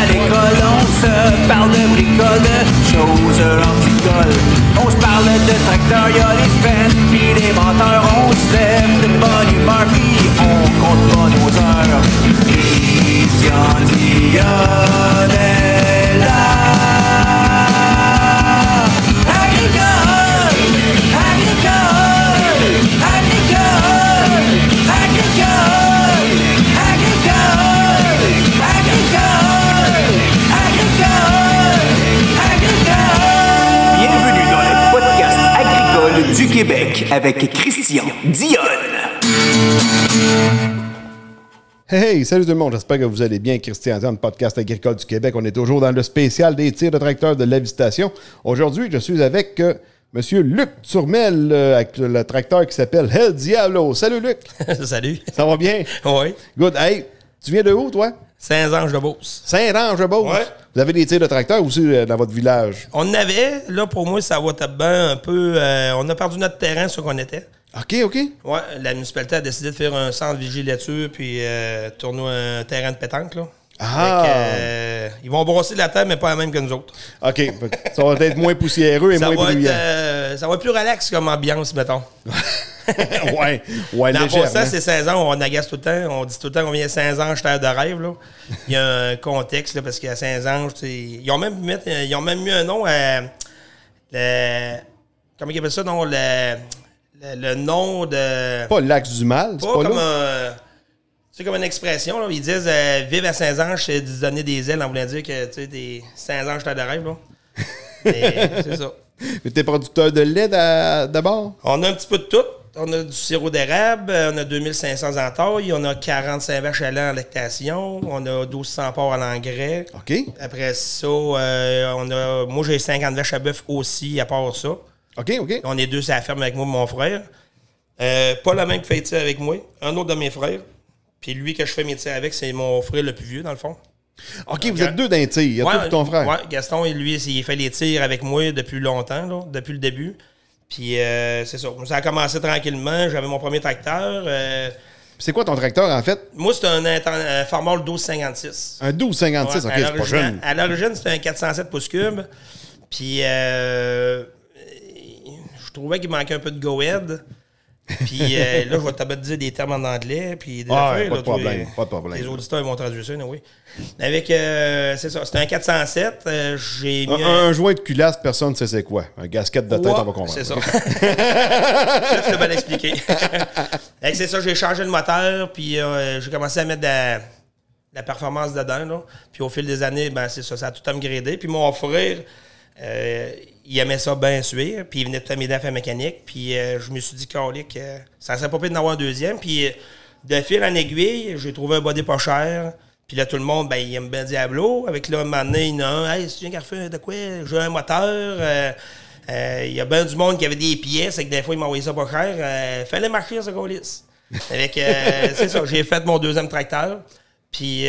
À l'école, on se parle de bricole, de choses anticoles. On se parle de tracteurs, y'a les fans, pis les menteurs. On se lève de bonne humeur, pis on compte pas nos heures. Christian Dionne est là. Agricole, agricole, agricole, agricole, agricole, agricole, agricole. Bienvenue dans le podcast agricole du Québec avec Christian Dionne. Hey, salut tout le monde, j'espère que vous allez bien. Christian Dionne, podcast agricole du Québec. On est toujours dans le spécial des tirs de tracteurs de la Visitation. Aujourd'hui, je suis avec Monsieur Luc Turmel, avec le tracteur qui s'appelle El Diablo. Salut Luc! Salut! Ça va bien? Oui. Good. Hey, tu viens de où, toi? Saint-Ange-de-Beauce. Saint-Ange-de-Beauce? Ouais. Vous avez des tirs de tracteurs aussi dans votre village? On en avait. Là, pour moi, ça va bien un peu. On a perdu notre terrain sur qu'on était. OK, OK. Ouais, la municipalité a décidé de faire un centre vigilature puis tourner un terrain de pétanque, là. Ah! Fait que, ils vont brosser la terre, mais pas la même que nous autres. OK. Ça va être moins poussiéreux et moins bruyant. Ça va être plus relax comme ambiance, mettons. ouais, Dans légèrement. ça, c'est 16 ans, on agace tout le temps. On dit tout le temps qu'on vient à Saint-Ange, terre de rêve, là. Il y a un contexte, là, parce qu'à Saint-Ange, ils ont même mis un nom à... comment ils appellent ça, non? Le nom de... Pas l'axe du mal, c'est pas comme là? c'est comme une expression, là. Ils disent vivre à Saint-Ange, c'est de donner des ailes en voulant dire que, tu sais, des Saint-Ange, terre de rêve, là. C'est ça. Mais t'es producteur de lait d'abord? On a un petit peu de tout. On a du sirop d'érable, on a 2500 entailles, on a 45 vaches à lait en lactation, on a 1200 porcs à l'engrais. OK. Après ça, moi j'ai 50 vaches à bœuf aussi, à part ça. OK, OK. On est deux sur la ferme avec moi et mon frère. Pas le même qui fait tirs avec moi, un autre de mes frères. Puis lui que je fais mes tirs avec, c'est mon frère le plus vieux, dans le fond. OK, vous êtes deux d'un tir. Il y a toi et ton frère. Ouais, Gaston, lui, il fait les tirs avec moi depuis longtemps, là, depuis le début. Puis c'est ça. Ça a commencé tranquillement. J'avais mon premier tracteur. C'est quoi ton tracteur, en fait? Moi, c'est un Farmall 1256. Un 1256, Ouais, OK, c'est pas jeune. À l'origine, c'était un 407 pouces cubes. Puis je trouvais qu'il manquait un peu de go-ahead. Puis là, je vais te dire des termes en anglais. Puis pas de problème, pas de problème. Les auditeurs ils vont traduire ça, oui. Avec, c'est ça, c'était un 407. J'ai mis un joint de culasse, personne ne sait c'est quoi. Un gasket de tête, on va comprendre. C'est ça. Là, tu l'as bien expliqué. C'est ça, j'ai changé le moteur, puis j'ai commencé à mettre de la performance dedans. Là. Puis au fil des années, ben, c'est ça, ça a tout upgradé. Puis mon frère, il aimait ça bien suer, puis il venait tout à m'aider à faire mécanique. Puis je me suis dit, calique, ça serait pas pire d'en avoir un deuxième. Puis de fil en aiguille, j'ai trouvé un body pas cher. Puis là, tout le monde, ben, il aime bien Diablo. Avec là, un moment donné, il y en a un, hey, si tu viens qu'à faire de quoi? J'ai un moteur. Il y a bien du monde qui avait des pièces, et que des fois, il m'a envoyé ça pas cher. Fallait marcher ce colis. Avec, c'est ça, j'ai fait mon deuxième tracteur. Puis,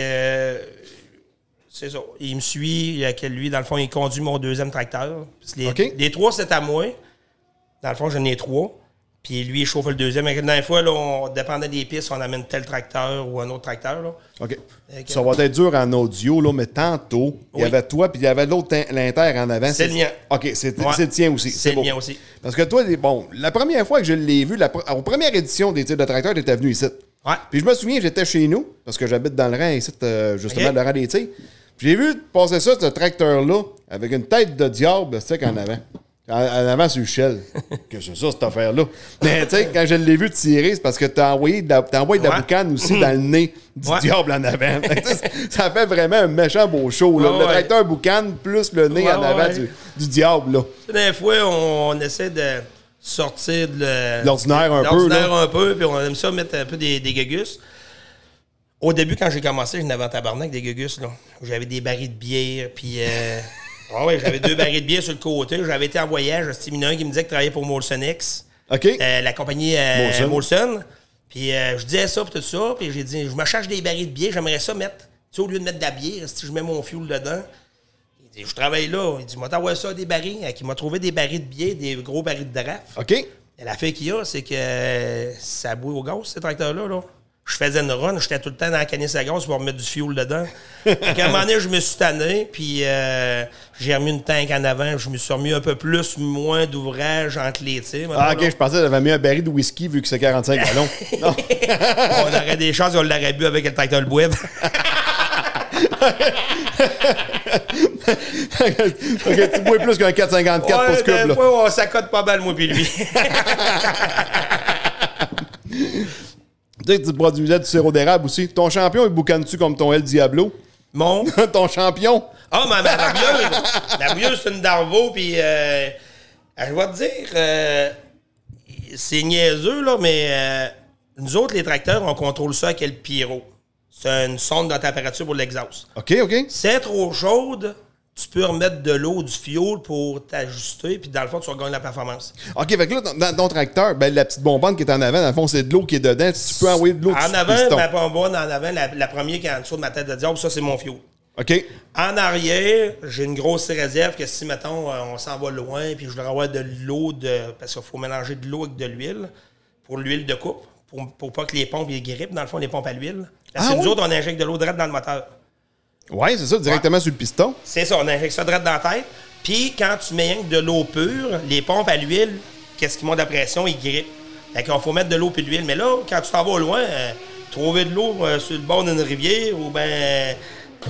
c'est ça. Il me suit, lui, dans le fond, il conduit mon deuxième tracteur. Les trois, c'est à moi. Dans le fond, j'en ai trois. Puis lui, il chauffe le deuxième. Dans les fois, là, on dépendait des pistes, on amène tel tracteur ou un autre tracteur. Là. OK. Ça va être dur en audio, là, mais tantôt, il y avait toi, puis il y avait l'autre, l'inter en avant. C'est le mien. OK, c'est le tien aussi. C'est le mien aussi. Parce que toi, bon, la première fois que je l'ai vu, aux premières éditions des tirs de tracteur, tu étais venu ici. Ouais. Puis je me souviens, j'étais chez nous, parce que j'habite dans le rang ici, justement, le rang des tirs. Puis j'ai vu passer ça, ce tracteur-là, avec une tête de diable, c'est qu'en avant. En avant sur le shell. Que c'est ça, cette affaire-là. Mais tu sais, quand je l'ai vu tirer, c'est parce que t'as envoyé de la boucane aussi dans le nez du diable en avant. Ça fait vraiment un méchant beau show. Là. Le tracteur boucane plus le nez en avant du diable. Là. Des fois, on essaie de sortir de l'ordinaire un peu, puis on aime ça mettre un peu des gugus. Au début, quand j'ai commencé, je n'avais en tabarnak des gugus. J'avais des barils de bière, puis... j'avais 2 barils de bière sur le côté. J'avais été en voyage. C'était un qui me disait qu'il travaillait pour Molson X. OK. La compagnie Molson. Puis je disais ça, puis tout ça. Puis j'ai dit, je me cherche des barils de bière. J'aimerais ça mettre, tu sais, au lieu de mettre de la bière, si je mets mon fuel dedans. Il dit, je travaille là. Il dit, moi, t'envoies ça des barils. Il m'a trouvé des barils de bière, des gros barils de draft. OK. Et l'affaire qu'il y a, c'est que ça bouille au gaz, ces tracteurs-là. Là. je faisais une run, j'étais tout le temps dans la canisse à gaz pour remettre du fioul dedans. Donc, à un moment donné, je me suis tanné, puis j'ai remis une tank en avant, je me suis remis un peu plus, moins d'ouvrage entre les tirs. Ah, OK, je pensais que j'avais mis un baril de whisky vu que c'est 45 gallons. Non. On aurait des chances qu'on l'aurait bu avec le tracteur le Boueb. OK, tu bois plus qu'un 4,54 pour ce couple. Ouais, on s'accote pas mal, moi puis lui. Tu sais que tu produisais du sirop d'érable aussi. Ton champion, il boucane-tu comme ton El Diablo? Mon? Ton champion? Ah, la bouilleuse. La bouilleuse, c'est une Darvaux, puis je vais te dire, c'est niaiseux, là, mais nous autres, les tracteurs, on contrôle ça avec le pyro. C'est une sonde de température pour l'exhaust. OK. Si c'est trop chaude, tu peux remettre de l'eau, du fioul pour t'ajuster, puis dans le fond, tu vas gagner la performance. OK, fait que là, dans ton tracteur, ben, la petite bonbonne qui est en avant, dans le fond, c'est de l'eau qui est dedans. Tu peux envoyer de l'eau En sur avant, le piston. ma bonbonne, en avant, la première qui est en dessous de ma tête de diable, ça, c'est mon fioul. OK. En arrière, j'ai une grosse réserve que si, mettons, on s'en va loin, puis je voudrais avoir de l'eau, parce qu'il faut mélanger de l'eau avec de l'huile, pour l'huile de coupe, pour pas que les pompes ils grippent, dans le fond, les pompes à l'huile. Parce que nous autres, on injecte de l'eau direct dans le moteur. Ouais, c'est ça, directement sur le piston. C'est ça, on injecte ça direct dans la tête. Puis quand tu mets de l'eau pure, les pompes à l'huile, qu'est-ce qui monte la pression, ils grippent. Fait qu'il faut mettre de l'eau puis de l'huile. Mais là, quand tu t'en vas au loin, trouver de l'eau sur le bord d'une rivière ou ben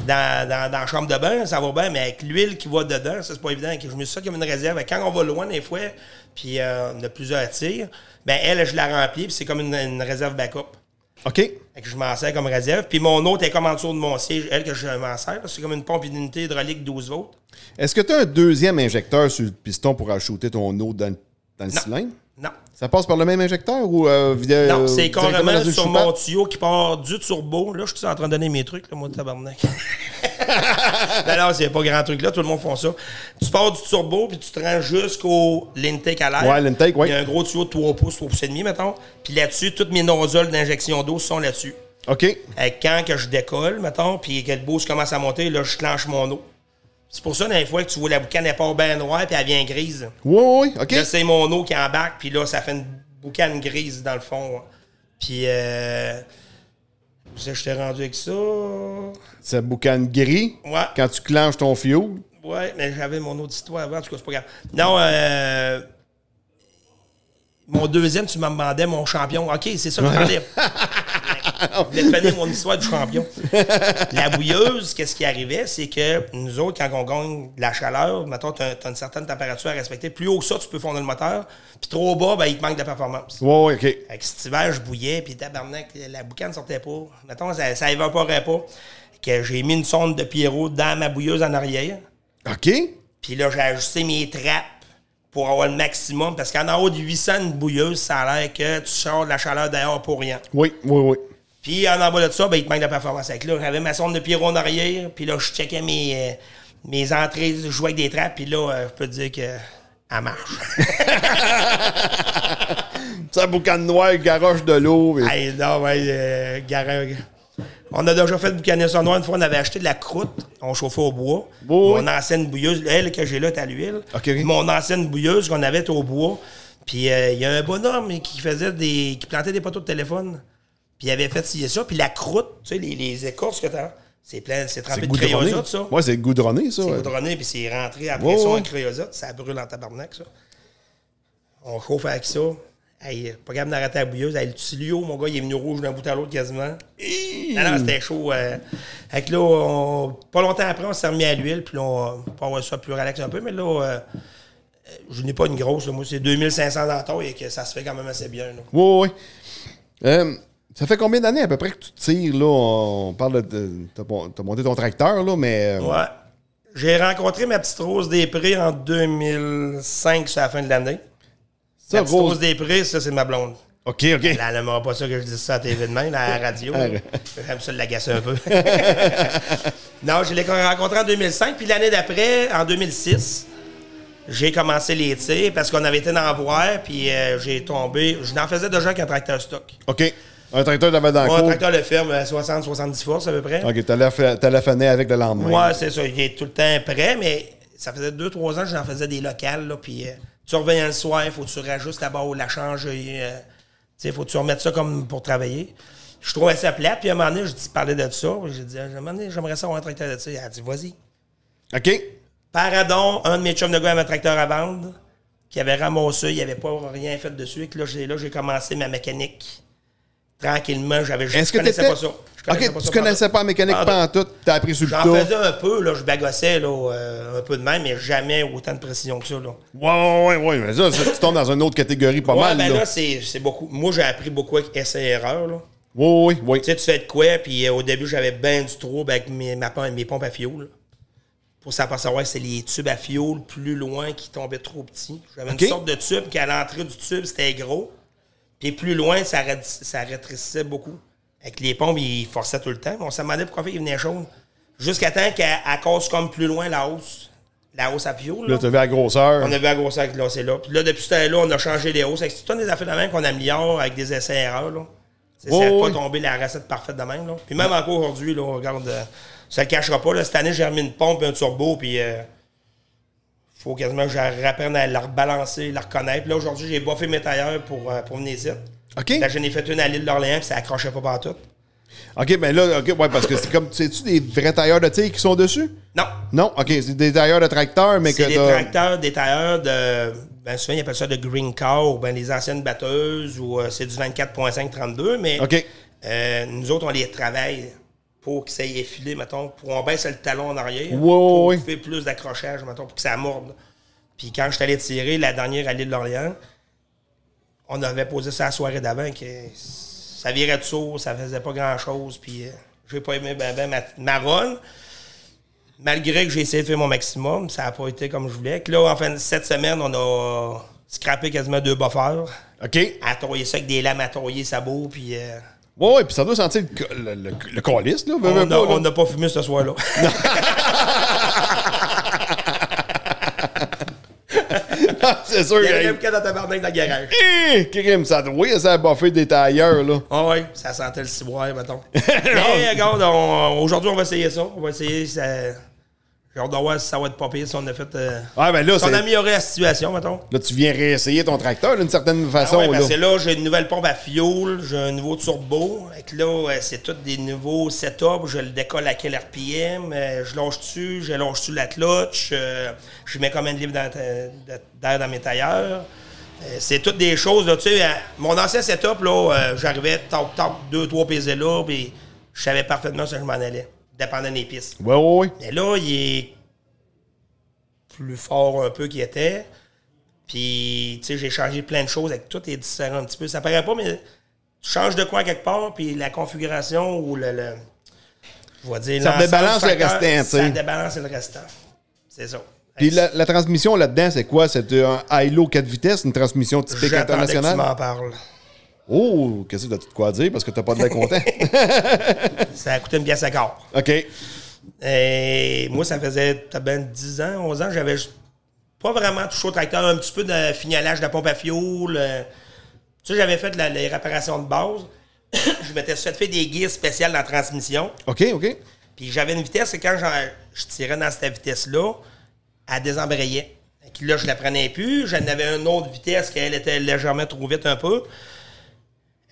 dans la chambre de bain, ça va bien, mais avec l'huile qui va dedans, ça c'est pas évident. Je me suis dit ça comme une réserve. Quand on va loin des fois, puis on a plusieurs tirs, ben elle, je la remplis, puis c'est comme une réserve backup. OK. Fait que je m'en sers comme réserve. Puis mon autre est comme en dessous de mon siège, elle que je m'en sers. C'est comme une pompe d'unité hydraulique 12 volts. Est-ce que tu as un deuxième injecteur sur le piston pour ajouter ton eau dans le cylindre? Non. Ça passe par le même injecteur ou non, c'est carrément dans une sur soupape? mon tuyau qui part du turbo. Là, je suis en train de donner mes trucs, là, moi, de tabarnak. non, c'est pas grand truc là, tout le monde fait ça. Tu pars du turbo, puis tu te rends jusqu'au l'intake à l'air. Ouais, l'intake, oui. Il y a un gros tuyau de 3 pouces, 3 pouces et demi, mettons. Puis là-dessus, toutes mes nozzles d'injection d'eau sont là-dessus. OK. Et quand que je décolle, mettons, puis que le boost commence à monter, là, je clenche mon eau. C'est pour ça, dans les fois que tu vois la boucane, elle part bien noire, puis elle vient grise. Oui, OK. Là, c'est mon eau qui embarque, puis là, ça fait une boucane grise dans le fond. Puis, je t'ai rendu avec ça. Ça boucane gris. Ouais. Quand tu clenches ton fioul. Ouais, mais j'avais mon autre histoire avant, en tout cas, c'est pas grave. Non, mon deuxième, tu m'as demandé mon champion. OK, c'est ça que je parlais. Je voulais finir mon histoire du champion. La bouilleuse, qu'est-ce qui arrivait, c'est que nous autres, quand on gagne de la chaleur, mettons, tu as une certaine température à respecter. Plus haut que ça, tu peux fondre le moteur. Puis trop bas, ben, il te manque de performance. Oui, OK. Fait que cet hiver, je bouillais, puis tabarnak, la boucane ne sortait pas. Mettons, ça évaporait pas. Que j'ai mis une sonde de Pierrot dans ma bouilleuse en arrière. OK. Puis là, j'ai ajusté mes trappes pour avoir le maximum. Parce qu'en haut de 800, une bouilleuse, ça a l'air que tu sors de la chaleur dehors pour rien. Oui. Puis en bas de ça, ben, il te manque de performance. Avec là, j'avais ma sonde de Pierrot en arrière. Puis là, je checkais mes entrées, je jouais avec des trappes. Puis là, je peux te dire que elle marche. Ça boucane noire, garoche de l'eau. Et... Hey, non, ouais, on a déjà fait boucaner ça noir. Une fois, on avait acheté de la croûte. On chauffait au bois. Oh, mon ancienne bouilleuse, elle que j'ai là, est à l'huile. Okay. Puis mon ancienne bouilleuse qu'on avait au bois. Puis il y a un bonhomme qui plantait des poteaux de téléphone. Puis il avait fait ça. Puis la croûte, tu sais, les écorces que t'as, c'est trempé de créosote, ça. Ouais, c'est goudronné, ça. C'est goudronné, puis c'est rentré à pression en créosote. Ça brûle en tabarnak, ça. On chauffe avec ça. Hey, pas capable d'arrêter la bouilleuse. Hey, le tuyau, mon gars, il est venu rouge d'un bout à l'autre quasiment. Non, c'était chaud. Fait que là, pas longtemps après, on s'est remis à l'huile, puis là, on peut avoir ça plus relax un peu, mais là, je n'ai pas une grosse. Là. Moi, c'est 2500 dans ton et que ça se fait quand même assez bien. Là. Oui. Ça fait combien d'années à peu près que tu tires, là? On parle de... T'as monté ton tracteur, là, mais... Ouais. J'ai rencontré ma petite Rose des Prés en 2005, sur la fin de l'année. La petite Rose des Prés, ça, c'est ma blonde. OK. Elle n'aimera pas ça que je dise ça à la TV de même, à la radio. J'aime ça l'agacer un peu. Non, je l'ai rencontré en 2005, puis l'année d'après, en 2006, j'ai commencé les tirs parce qu'on avait été dans la voir, puis j'ai tombé. Je n'en faisais déjà qu'un tracteur stock. OK. Un tracteur d'avant dans le cours. Un tracteur de ferme, 60-70 forces à peu près. OK, t'allais finir avec le lendemain. Ouais, c'est ça. Il est tout le temps prêt, mais ça faisait 2-3 ans que j'en faisais des locales, là, puis tu reviens le soir, il faut que tu rajustes la barre ou la changer. Il faut que tu remettes ça comme pour travailler. Je trouvais ça plate. Puis à un moment donné, je parlais de ça. J'ai dit, à un moment donné, j'aimerais ça avoir un tracteur de ça. Elle a dit, vas-y. OK. Paradon, un de mes chums de gars avait un tracteur à vendre, qui avait ramassé, il n'avait pas rien fait dessus. Et que là, j'ai commencé ma mécanique. Tranquillement, je connaissais pas ça. OK, tu connaissais pas la mécanique pantoute, tu as appris sur le tas. J'en faisais un peu, là, je bagossais là, un peu de même, mais jamais autant de précision que ça. Là. Ouais, mais ça, tu tombes dans une autre catégorie pas mal. Ben là, c'est beaucoup. Moi, j'ai appris beaucoup avec essai et erreur. Là. Oui. Tu sais, tu fais de quoi, puis au début, j'avais bien du trouble avec mes pompes à fioul. Pour savoir, c'est les tubes à fioul plus loin qui tombaient trop petits. J'avais une sorte de tube qui, à l'entrée du tube, c'était gros. Puis plus loin, ça rétrécissait beaucoup. Avec les pompes, ils forçaient tout le temps. On se demandait pourquoi il venait chaud. Jusqu'à temps qu'elle casse comme plus loin la hausse. La hausse à fioul. Là, tu as vu la grosseur. On a vu la grosseur qui c'est là. Puis là, depuis ce temps-là, on a changé les hausses. C'est tout des affaires de même qu'on améliore avec des essais-erreurs. Ça n'a pas tombé la recette parfaite de même. Là. Puis même encore aujourd'hui, là, regarde, ça ne le cachera pas. Là. Cette année, j'ai remis une pompe et un turbo. Puis faut quasiment que j'apprenne à la rebalancer, la reconnaître. Là, aujourd'hui, j'ai buffé mes tailleurs pour venir ici. OK. Là, j'en ai fait une à l'île d'Orléans, puis ça accrochait pas partout. OK, ben là, ouais, parce que c'est comme, sais-tu des vrais tailleurs de tir qui sont dessus? Non. Non, OK, c'est des tailleurs de tracteurs, mais c'est des tracteurs, des tailleurs de, ben souvent, ils appellent ça de green car, ou ben les anciennes batteuses, ou c'est du 24.5-32, mais OK. Nous autres, on les travaille pour que ça y ait filé, mettons, pour on baisse le talon en arrière, pour faire plus d'accrochage, mettons, pour que ça morde. Puis quand je suis allé tirer la dernière à l'île d'Orléans, on avait posé ça la soirée d'avant, que ça virait de sourd, ça faisait pas grand-chose, puis j'ai pas aimé ma run. Malgré que j'ai essayé de faire mon maximum, ça n'a pas été comme je voulais. Que là, enfin, cette semaine, on a scrappé quasiment 2 buffers. OK. À toyer ça avec des lames à toyer sabot, puis... Ouais, puis ça doit sentir le calice, là. On n'a pas fumé ce soir-là. C'est sûr. Il y avait même qu'à dans ta barnaque dans le garage. Crime, ça doit, ça a buffé des tailleurs, là. Ah oui, ça sentait le ciboire, mettons. Mais regarde, aujourd'hui, on va essayer ça. On va essayer ça. J'ai hâte de voir si ça va être pas pire, si on a fait... ben là, si on a amélioré la situation, mettons. Là, tu viens réessayer ton tracteur d'une certaine façon. Ouais, parce que là, j'ai une nouvelle pompe à fioul, j'ai un nouveau turbo. Et là, c'est tous des nouveaux setups. Je le décolle à quel RPM, je lâche dessus, je lâche dessus la clutch, je mets combien de livres d'air dans mes tailleurs. C'est toutes des choses, là, tu sais. Mon ancien setup, là, j'arrivais, toc, 2-3 PZ là, puis je savais parfaitement ce que je m'en allais, dépendant des pistes. Ouais. Mais là, il est plus fort un peu qu'il était. Puis, tu sais, j'ai changé plein de choses avec tout est différent un petit peu. Ça paraît pas, mais tu changes de quoi quelque part, puis la configuration ou je vais dire... Ça débalance le restant, tu sais. Ça débalance le restant. C'est ça. Puis la transmission là-dedans, c'est quoi? C'est un ILO 4 vitesses, une transmission typique internationale? Que tu m'en parles. Oh, qu'est-ce que tu as de quoi dire? Parce que t'as pas de l'air content. Ça a coûté une pièce à quart. OK. Et moi, ça faisait peut-être 10 ans, 11 ans, j'avais pas vraiment touché au tracteur, un petit peu de fignolage de pompe à fioul. Tu sais, j'avais fait les réparations de base. Je m'étais fait des gears spéciales dans la transmission. OK. Puis j'avais une vitesse, et quand je tirais dans cette vitesse-là, elle désembrayait. Et là, je la prenais plus. J'en avais une autre vitesse qu'elle était légèrement trop vite un peu.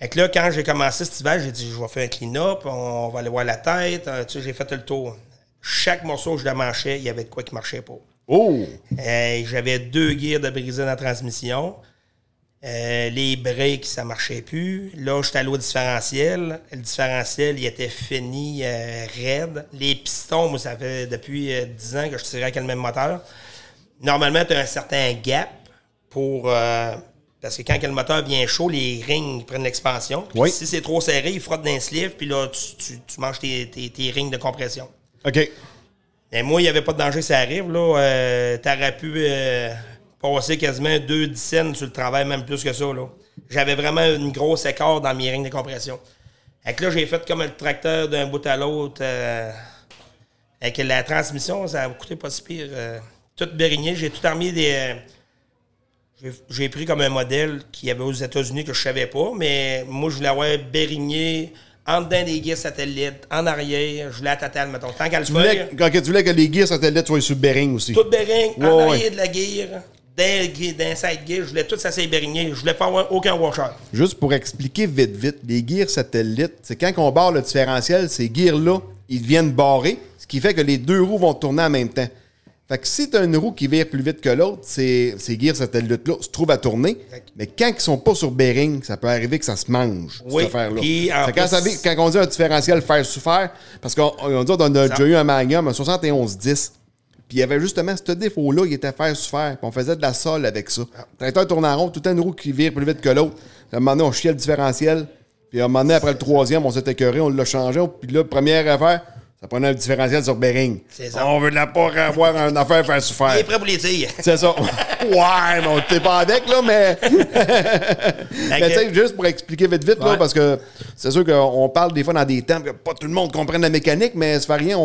Et que là, quand j'ai commencé cet hiver, j'ai dit, je vais faire un clean-up, on va aller voir la tête. Tu sais, j'ai fait le tour. Chaque morceau que je démanchais, il y avait de quoi qui marchait pas. Oh! J'avais 2 gears de brisé dans la transmission. Les breaks, ça marchait plus. Là, j'étais allé au différentiel. Le différentiel, il était fini, raide. Les pistons, moi, ça fait depuis 10 ans que je tirais avec le même moteur. Normalement, tu as un certain gap pour... parce que quand le moteur vient chaud, les rings prennent l'expansion. Oui. Si c'est trop serré, ils frottent dans les sleeves, puis là, tu manges tes rings de compression. OK. Mais moi, il n'y avait pas de danger, ça arrive. Là, t'aurais pu passer quasiment 2 dizaines sur le travail, même plus que ça. Là. J'avais vraiment une grosse écart dans mes rings de compression. Fait que là, j'ai fait comme le tracteur d'un bout à l'autre. Avec la transmission, ça a coûté pas si pire. Tout bérigné, j'ai tout armé des... J'ai pris comme un modèle qu'il y avait aux États-Unis que je savais pas, mais moi, je voulais avoir bérigné en dedans des gears satellites, en arrière, je voulais à total, mettons. Tant qu'à le faire... Tu voulais que les gears satellites soient sur le bearing aussi. Tout bearing, en arrière de la gear, d'un side gear, je voulais tout ça s'ébérigner. Je voulais pas avoir aucun washer. Juste pour expliquer vite, les gears satellites, c'est quand on barre le différentiel, ces gears-là, ils viennent barrer, ce qui fait que les deux roues vont tourner en même temps. Fait que si tu as une roue qui vire plus vite que l'autre, ces gears satellites-là se trouvent à tourner. Mais quand ils sont pas sur bearing, ça peut arriver que ça se mange, cette affaire-là. Quand on dit un différentiel fer sous fer, parce qu'on dit on a déjà eu un Magnum, un 7110, puis il y avait justement ce défaut-là, il était fer sous fer, puis on faisait de la sole avec ça. Le tracteur tourne en rond, tout le temps une roue qui vire plus vite que l'autre. À un moment donné, on chiait le différentiel, puis à un moment donné, après le troisième, on s'est écœuré, on l'a changé, puis là, première affaire, ça prenait un différentiel sur bearing. C'est ça. On veut de la pas avoir une affaire faire souffrir. Il est prêt pour les tirs. C'est ça. Ouais, mais on t'es pas avec, là, mais. Mais tu sais, juste pour expliquer vite, là, parce que c'est sûr qu'on parle des fois dans des temps que pas tout le monde comprenne la mécanique, mais ça fait rien.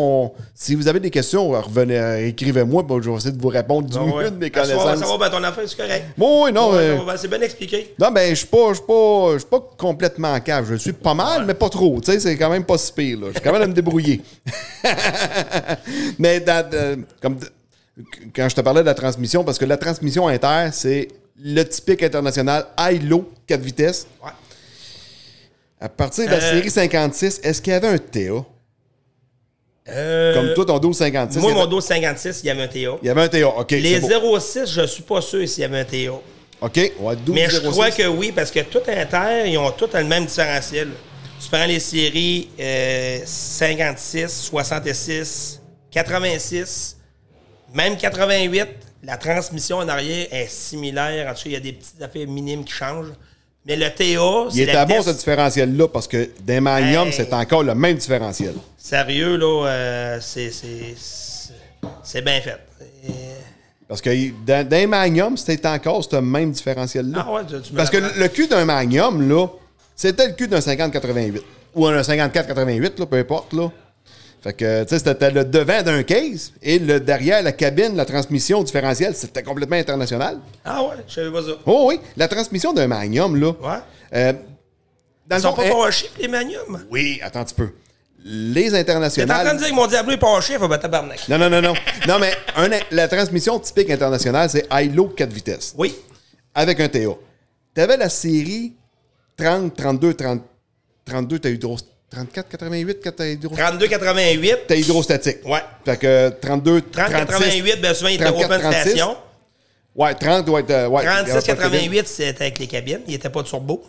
Si vous avez des questions, revenez, écrivez-moi, je vais essayer de vous répondre du mieux de mes connaissances. Ça va, ben ton affaire, c'est correct. Bon, oui, non. C'est bien expliqué. Non, ben, je suis pas complètement cave. Je suis pas mal, mais pas trop. Tu sais, c'est quand même pas si pire, là. Je suis quand même à me débrouiller. Mais quand je te parlais de la transmission, parce que la transmission inter, c'est le typique international high-low 4 vitesses. Ouais. À partir de la série 56, est-ce qu'il y avait un TA? Comme toi, ton 1256. Moi, mon 1256, il y avait un TA. Il y avait un TA, OK. Les 06, je suis pas sûr s'il y avait un TA. OK, ouais, 12, mais je 06. crois que oui, parce que tout inter, ils ont tous le même différentiel. Tu prends les séries 56, 66, 86, même 88, la transmission en arrière est similaire. En tout cas, il y a des petites affaires minimes qui changent. Mais le TA, il était bon, ce différentiel-là, parce que des Magnum, c'est encore le même différentiel. Sérieux, là, c'est bien fait. Parce que d'un Magnum, c'était encore ce même différentiel-là. Ah ouais, parce que le cul d'un Magnum, là, c'était le cul d'un 50-88. Ou un 54-88, là, peu importe, là. Fait que, tu sais, c'était le devant d'un case et le derrière, la cabine, la transmission différentielle, c'était complètement international. Ah ouais, je savais pas ça. Oh oui, la transmission d'un Magnum, là. Ouais. Ils sont pas power shift, les Magnum? Oui, attends un petit peu. Les T'es internationales... en train de dire que mon Diablo est power shift, ben tabarnak. Non. Non, mais la transmission typique internationale, c'est high-low 4 vitesses. Oui. Avec un TA. T'avais la série 30, 32, 32, t'as 34, 88, t'as 32, 88. T'as hydrostatique. Ouais. Fait que 32, 30, 88, bien souvent, il était 34, open 36. station. Ouais, 30 doit être... ouais, 36, 88, c'était avec les cabines. Il n'était pas de turbo.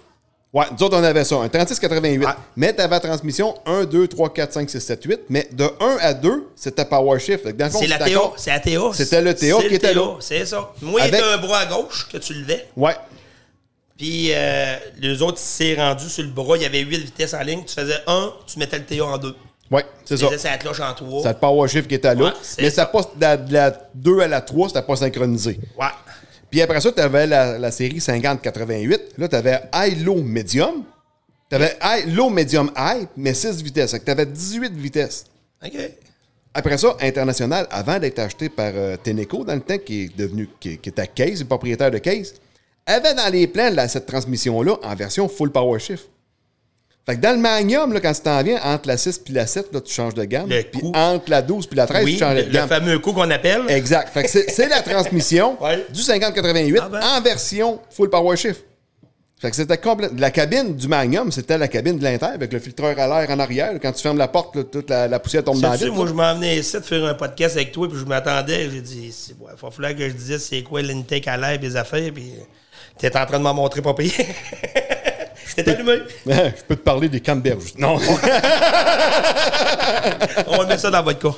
Ouais, nous autres, on avait ça. Un 36, 88. Ouais. Mais t'avais la transmission 1, 2, 3, 4, 5, 6, 7, 8. Mais de 1 à 2, c'était power shift. Dans le fond, C'est la TA. C'est la TA. C'était le TA qui était là. C'est ça. Moi, il était un bras à gauche que tu levais. Ouais. Puis les autres, c'est rendu sur le bras. Il y avait 8 vitesses en ligne. Tu faisais 1, tu mettais le TA en 2. Ouais, c'est ça. Tu faisais sa cloche en 3. C'est le power shift qui était là. Ouais, mais ça pas de la 2 à la 3, c'était pas synchronisé. Ouais. Puis après ça, tu avais la série 50-88. Là, tu avais high, low, medium. Tu avais low, medium, high, mais 6 vitesses. Fait que tu avais 18 vitesses. OK. Après ça, international, avant d'être acheté par Tenneco, dans le temps, qui était Case, le propriétaire de Case, avait dans les plans cette transmission-là en version full power shift. Fait que dans le Magnum, là, quand tu t'en viens, entre la 6 puis la 7, là, tu changes de gamme. Puis entre la 12 puis la 13, tu changes de gamme. Le fameux coup qu'on appelle. Exact. Fait que c'est la transmission du 50-88 en version full power shift. Fait que c'était complètement... La cabine du Magnum, c'était la cabine de l'Inter avec le filtreur à l'air en arrière. Quand tu fermes la porte, là, toute la poussière tombe dans la vitre. Moi, je m'en venais ici de faire un podcast avec toi, puis je m'attendais. J'ai dit, il va falloir que je dise c'est quoi l'intake à l'air et les affaires, puis t'es en train de m'en montrer pas payé. T'es allumé. Je peux te parler des canneberges. Non. On va mettre ça dans votre cas.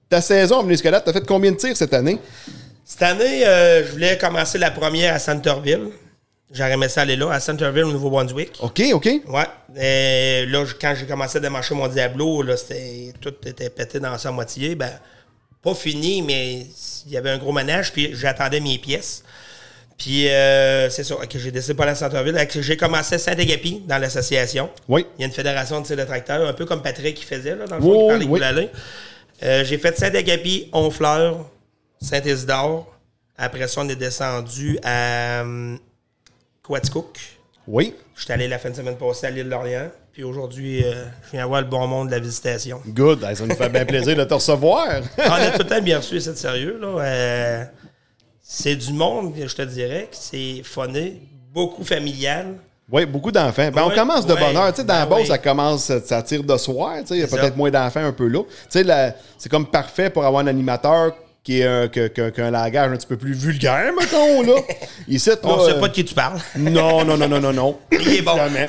Ta saison en escalade, t'as fait combien de tirs cette année? Cette année, je voulais commencer la première à Centerville. J'aurais aimé ça aller là, à Centerville, au Nouveau-Brunswick. OK. Ouais. Et là, quand j'ai commencé à démarcher mon Diablo, là, tout était pété dans sa moitié. Ben, pas fini, mais il y avait un gros manège, puis j'attendais mes pièces. Puis, c'est ça, que j'ai décidé de pas aller à Centerville. J'ai commencé à Saint-Agapi, dans l'association. Oui. Il y a une fédération de tir de tracteurs, un peu comme Patrick qui faisait, là, dans le fond, qui parlait j'ai fait Saint-Agapi, Honfleur, Saint-Isidore. Après ça, on est descendu à Quaticook. Oui. J'étais allé la fin de semaine passée à l'île d'Orléans. Puis aujourd'hui, je viens voir le bon monde de la visitation. Good. Ça nous fait bien plaisir de te recevoir. On a tout le temps bien reçu, c'est sérieux. Là. C'est du monde, je te dirais, que c'est funné, beaucoup familial. Oui, beaucoup d'enfants. Ben, Oui, on commence de oui, bonne heure. Tu sais, dans la ben base, oui. ça commence, ça tire de soir. Tu sais, il y a C'est peut-être ça. moins d'enfants un peu là. Tu sais, c'est comme parfait pour avoir un animateur qui est un langage un petit peu plus vulgaire, mettons, là. Ici, là, On sait pas de qui tu parles. Non. Il est bon. Jamais.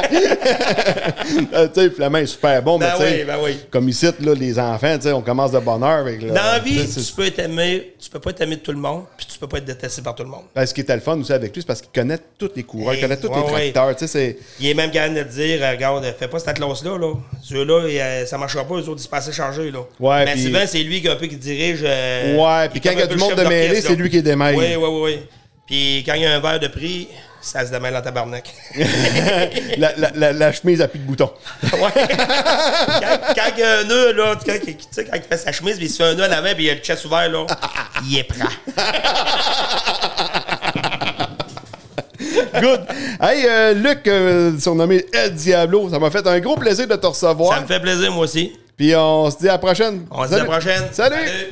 Tu sais, Flamand est super bon, Ben mais tu sais, oui, ben oui. comme ici, là, les enfants, tu sais, on commence de bonne heure avec Dans la vie, tu sais, tu peux être aimé, tu peux pas être aimé de tout le monde, puis tu peux pas être détesté par tout le monde. ce qui était le fun aussi avec lui, c'est parce qu'il connaît tous les coureurs, il connaît tous les Ouais, tracteurs, tu sais, c'est... Il est même capable de te dire, regarde, fais pas cette classe-là, là. Ceux-là, ça marchera pas, eux autres, ils se passent chargés, là. Ouais, mais puis- souvent, c'est lui qui, un peu, qui dirige. Ouais, puis quand il y a du monde de mêlée, c'est lui qui démêle. Oui. Puis quand il y a un verre de prix, ça se démêle en tabarnak. la chemise a plus de boutons. Ouais. Quand il y a un nœud, là, quand il fait sa chemise, puis il se fait un nœud à la main, puis il a le chest ouvert, là, il est prêt. Good. Hey, Luc, surnommé El Diablo, ça m'a fait un gros plaisir de te recevoir. Ça me fait plaisir, moi aussi. Puis on se dit à la prochaine. On se dit à la prochaine. Salut. Salut.